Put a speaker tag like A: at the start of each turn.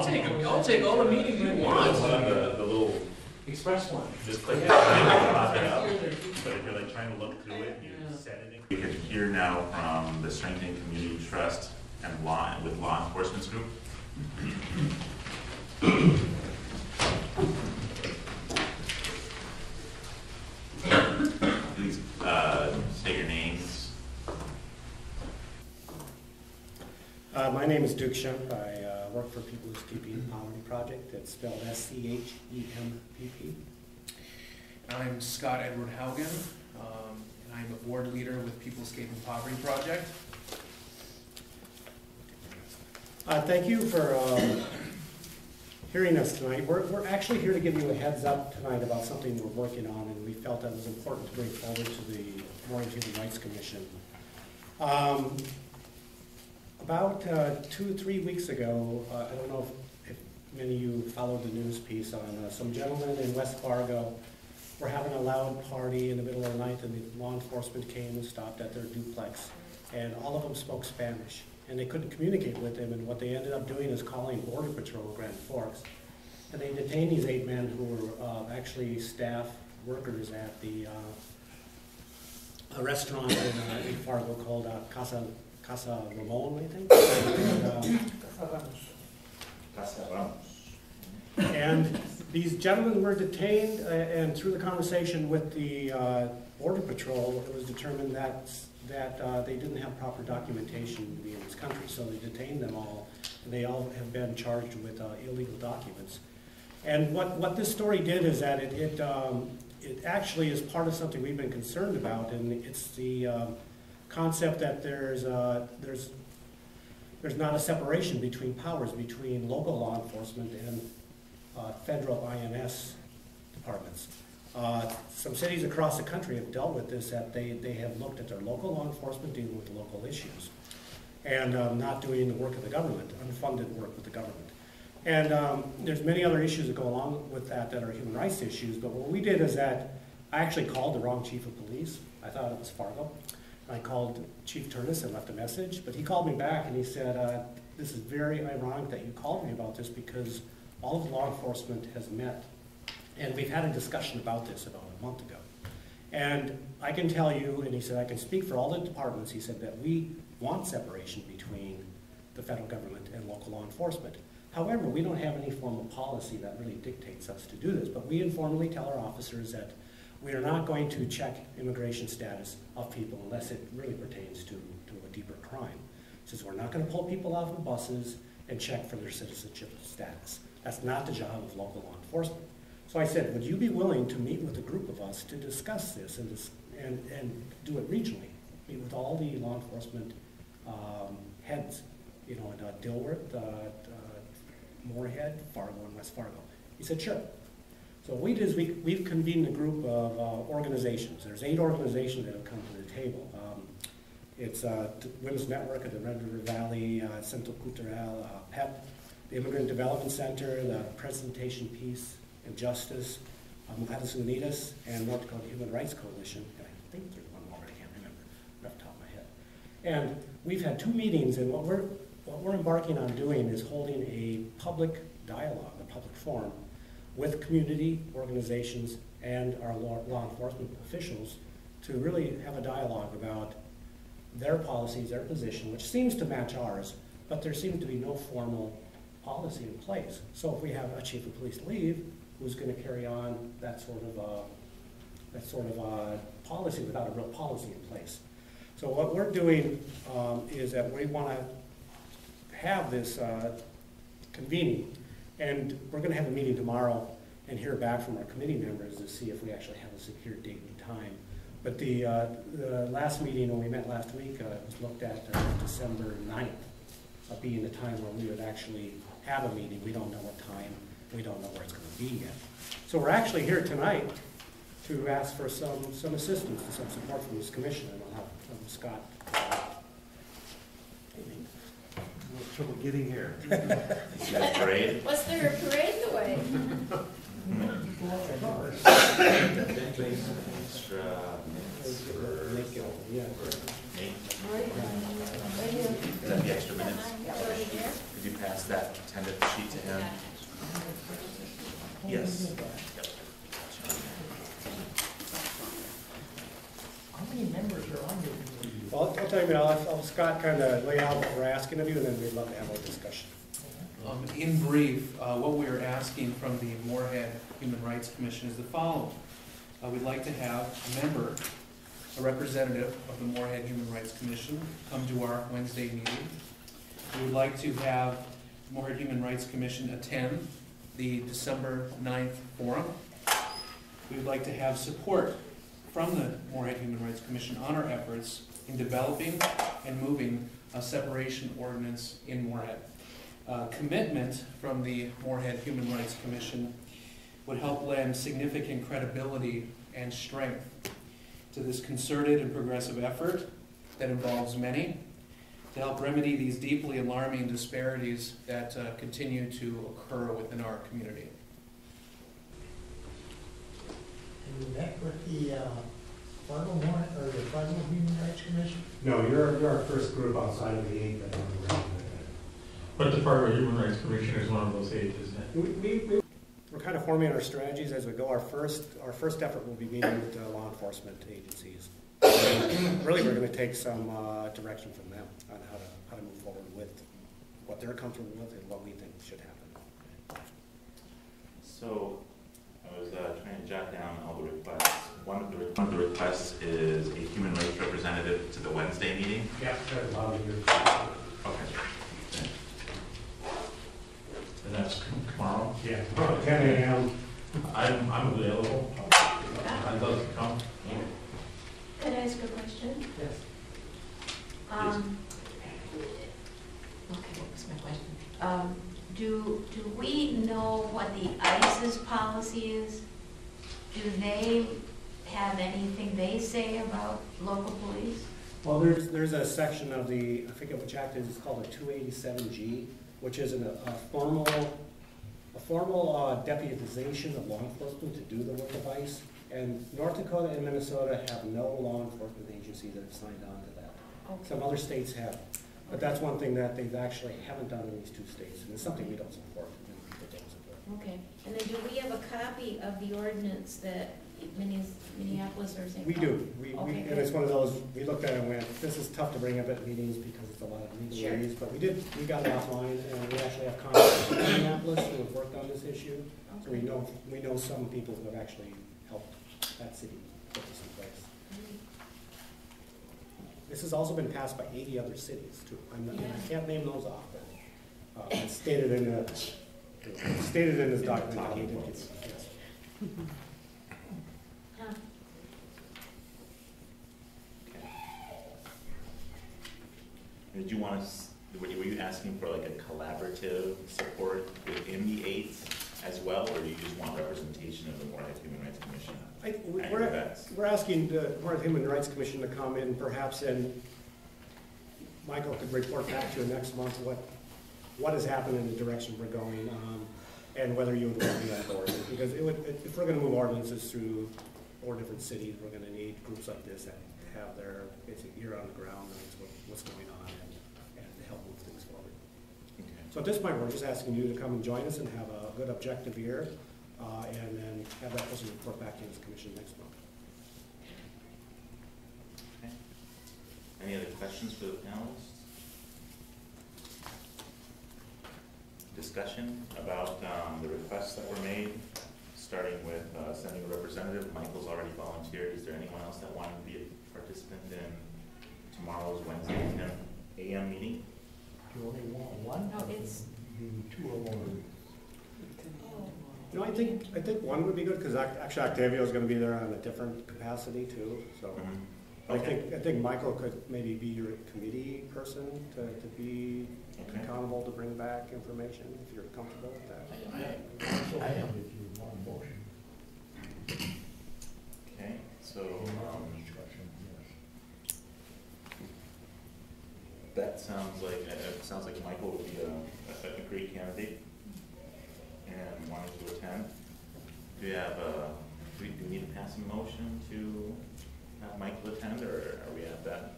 A: I'll take all the meetings you want.
B: The little
A: Express one.
B: just click it, pop it up. But if you're like trying to look through it, you set it. We can hear now from the Strengthening Community Trust and with law enforcement group. Please say your names.
C: My name is Gomez-Schempp. I work for People's Escaping Poverty Project. It's spelled SCHEMPP.
A: I'm Scott Edward Haugen, and I'm a board leader with People's Escaping Poverty Project.
C: Thank you for hearing us tonight. We're actually here to give you a heads up tonight about something we're working on, and we felt that it was important to bring forward to the Moorhead Human Rights Commission. About 2 or 3 weeks ago, I don't know if many of you followed the news piece on some gentlemen in West Fargo were having a loud party in the middle of the night, and the law enforcement came and stopped at their duplex, and all of them spoke Spanish, and they couldn't communicate with them, and what they ended up doing is calling Border Patrol Grand Forks, and they detained these 8 men who were actually staff workers at the a restaurant in Fargo called Casa Ramon, I think. And these gentlemen were detained, and through the conversation with the Border Patrol, it was determined that they didn't have proper documentation to be in this country, so they detained them all, and they all have been charged with illegal documents. And what this story did is that it actually is part of something we've been concerned about, and it's the concept that there's not a separation between powers between local law enforcement and federal INS departments. Some cities across the country have dealt with this, that they have looked at their local law enforcement dealing with local issues and not doing the work of the government, unfunded work with the government. And there's many other issues that go along with that are human rights issues, but what we did is that I actually called the wrong chief of police. I thought it was Fargo. I called Chief Turnus and left a message, but he called me back and he said, this is very ironic that you called me about this because all of law enforcement has met, and we've had a discussion about this about a month ago. And I can tell you, and he said, I can speak for all the departments, he said that we want separation between the federal government and local law enforcement. However, we don't have any formal policy that really dictates us to do this, but we informally tell our officers that we are not going to check immigration status of people unless it really pertains to a deeper crime. It says we're not going to pull people off of buses and check for their citizenship status. That's not the job of local law enforcement. So I said, would you be willing to meet with a group of us to discuss this and do it regionally? Meet with all the law enforcement heads, you know, at Dilworth, Moorhead, Fargo, and West Fargo. He said, sure. So what we did is we've convened a group of organizations. There's 8 organizations that have come to the table. It's the Women's Network of the Red River Valley, Centro Cultural, PEP, the Immigrant Development Center, the Presentation Peace and Justice, Mujeres Unidas, and North Dakota Human Rights Coalition. And I think there's one more, but I can't remember off the top of my head. And we've had 2 meetings, and what we're embarking on doing is holding a public dialogue, a public forum, with community organizations and our law enforcement officials to really have a dialogue about their policies, their position, which seems to match ours, but there seems to be no formal policy in place. So if we have a chief of police leave, who's going to carry on that sort of policy without a real policy in place? So what we're doing is that we want to have this convening. And we're going to have a meeting tomorrow and hear back from our committee members to see if we actually have a secure date and time. But the last meeting, when we met last week, was looked at December 9th, being the time where we would actually have a meeting. We don't know what time. We don't know where it's going to be yet. So we're actually here tonight to ask for some assistance and some support from this commission. And I'll have Scott.
D: Trouble getting here.
B: Is that a parade?
E: Was there a parade the way?
B: Extra minutes for Nate? Is that the extra minutes? Could you pass that tentative sheet to him? Yeah. Yes. Yep.
E: How many members are on your committee?
C: Well, I'll tell you, I'll have Scott kind of lay out what we're asking of you, and then we'd love to have a discussion.
A: In brief, what we are asking from the Moorhead Human Rights Commission is the following. We'd like to have a member, a representative of the Moorhead Human Rights Commission come to our Wednesday meeting. We would like to have the Moorhead Human Rights Commission attend the December 9th forum. We would like to have support from the Moorhead Human Rights Commission on our efforts in developing and moving a separation ordinance in Moorhead. Commitment from the Moorhead Human Rights Commission would help lend significant credibility and strength to this concerted and progressive effort that involves many to help remedy these deeply alarming disparities that continue to occur within our community.
E: Have you met with the Fargo Moorhead, or the Fargo Human Rights Commission?
C: No, you're our first group outside of the 8 that I'm around.
F: But the Fargo Human Rights Commission is one of those 8, isn't it?
C: We're kind of forming our strategies as we go. Our first effort will be meeting with law enforcement agencies. Really, we're going to take some direction from them on how to move forward with what they're comfortable with and what we think should happen.
B: So I was trying to jot down all the requests. One of the requests is a human rights representative to the Wednesday meeting.
C: Yeah, that's allowed to do.
B: Okay.
F: And that's tomorrow.
C: Yeah, 10 a.m.
F: I'm available. I'd love to come.
G: Could I ask a question?
E: Yes.
G: Okay, what's my question? Do we know what the ICE's policy is? Do they have anything they say about local police?
C: Well, there's a section of the, I forget which act it is, it's called a 287G, which is a formal deputization of law enforcement to do the work of ICE. And North Dakota and Minnesota have no law enforcement agency that have signed on to that.
G: Okay.
C: Some other states have. But that's one thing that they've actually haven't done in these 2 states, and it's something we don't support.
G: Okay, and then do we have a copy of the ordinance that Minneapolis or St.
C: We
G: Paul?
C: do.
G: Okay,
C: And it's one of those, we looked at it and went, this is tough to bring up at meetings because it's a lot of
G: Sure.
C: legalese, but we got it offline, and we actually have contacts in Minneapolis who have worked on this issue. So we know some people who have actually helped that city put this in place. This has also been passed by 80 other cities too. I can't name those off, but it's stated in this document. I gave it. Yes.
G: Huh.
B: Did you want us, were you asking for like a collaborative support within the 8 as well, or do you just want representation of the Moorhead Human Rights Commission?
C: We're asking the Moorhead Human Rights Commission to come in perhaps, and Michael could report back to you next month what has happened in the direction we're going, and whether you would want to be on board. Because if we're going to move ordinances through 4 different cities, we're going to need groups like this that have their basic ear on the ground, knows what's going on, and to help move things forward.
B: Okay.
C: So at this point, we're just asking you to come and join us and have a good objective year, and then have that person report back to the commission next month.
B: Okay. Any other questions for the panelists? Discussion about the requests that were made, starting with sending a representative. Michael's already volunteered. Is there anyone else that wanted to be a participant in tomorrow's Wednesday 10 a.m. meeting?
E: Do you only want one?
G: No, it's,
E: Maybe 2 or more.
C: I think one would be good, because actually Octavio is going to be there on a different capacity too. So
B: Okay.
C: I think Michael could maybe be your committee person to be accountable to bring back information, if you're comfortable with that.
E: So I am, if you want a motion.
B: Okay, so
E: Discussion, yes.
B: that sounds like Michael would be a great candidate and wanting to attend. Do we need to pass a motion to have Michael attend, or are we at that